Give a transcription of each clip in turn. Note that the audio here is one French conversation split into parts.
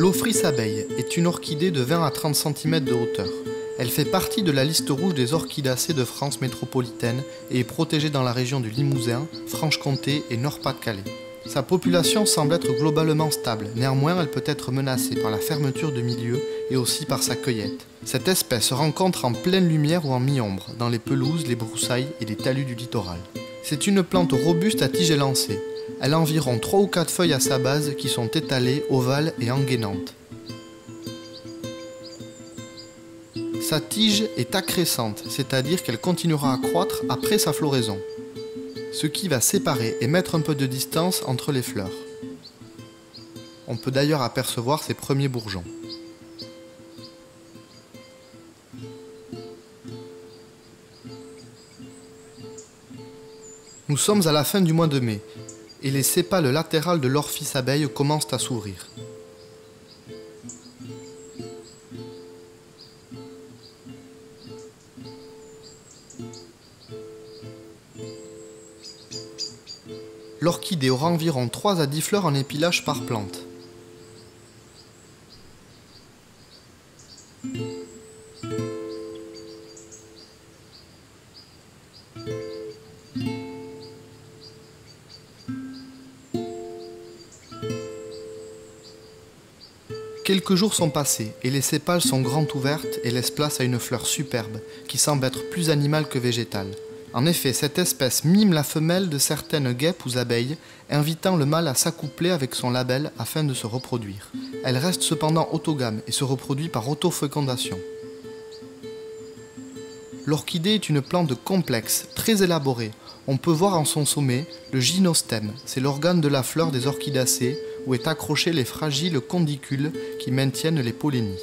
L'Ophrys abeille est une orchidée de 20 à 30 cm de hauteur. Elle fait partie de la liste rouge des orchidacées de France métropolitaine et est protégée dans la région du Limousin, Franche-Comté et Nord-Pas-de-Calais. Sa population semble être globalement stable, néanmoins elle peut être menacée par la fermeture de milieux et aussi par sa cueillette. Cette espèce se rencontre en pleine lumière ou en mi-ombre, dans les pelouses, les broussailles et les talus du littoral. C'est une plante robuste à tige élancée. Elle a environ 3 ou 4 feuilles à sa base qui sont étalées, ovales et engainantes. Sa tige est accrescente, c'est-à-dire qu'elle continuera à croître après sa floraison, ce qui va séparer et mettre un peu de distance entre les fleurs. On peut d'ailleurs apercevoir ses premiers bourgeons. Nous sommes à la fin du mois de mai, et les sépales latérales de l'Ophrys abeille commencent à s'ouvrir. L'orchidée aura environ 3 à 10 fleurs en épilage par plante. Quelques jours sont passés et les sépales sont grand ouvertes et laissent place à une fleur superbe qui semble être plus animale que végétale. En effet, cette espèce mime la femelle de certaines guêpes ou abeilles, invitant le mâle à s'accoupler avec son labelle afin de se reproduire. Elle reste cependant autogame et se reproduit par autofécondation. L'orchidée est une plante complexe, très élaborée. On peut voir en son sommet le gynostème, c'est l'organe de la fleur des orchidacées où est accroché les fragiles condicules qui maintiennent les pollénies.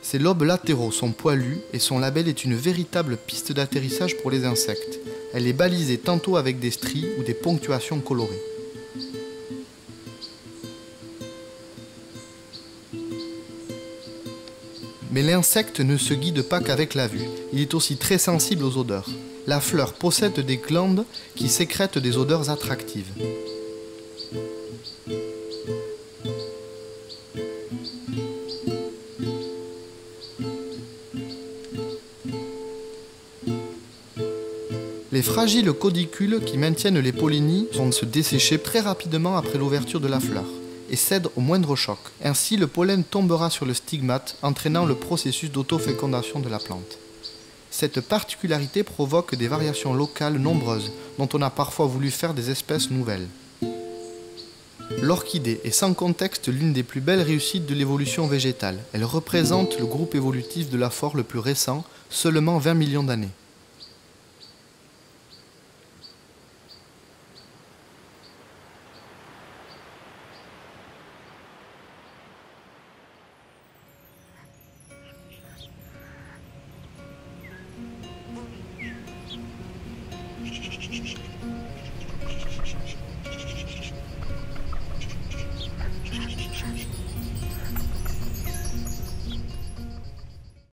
Ses lobes latéraux sont poilus et son labelle est une véritable piste d'atterrissage pour les insectes. Elle est balisée tantôt avec des stries ou des ponctuations colorées. Mais l'insecte ne se guide pas qu'avec la vue, il est aussi très sensible aux odeurs. La fleur possède des glandes qui sécrètent des odeurs attractives. Les fragiles caudicules qui maintiennent les pollénies vont se dessécher très rapidement après l'ouverture de la fleur et cèdent au moindre choc. Ainsi, le pollen tombera sur le stigmate, entraînant le processus d'autofécondation de la plante. Cette particularité provoque des variations locales nombreuses, dont on a parfois voulu faire des espèces nouvelles. L'orchidée est sans contexte l'une des plus belles réussites de l'évolution végétale. Elle représente le groupe évolutif de la flore le plus récent, seulement 20 millions d'années.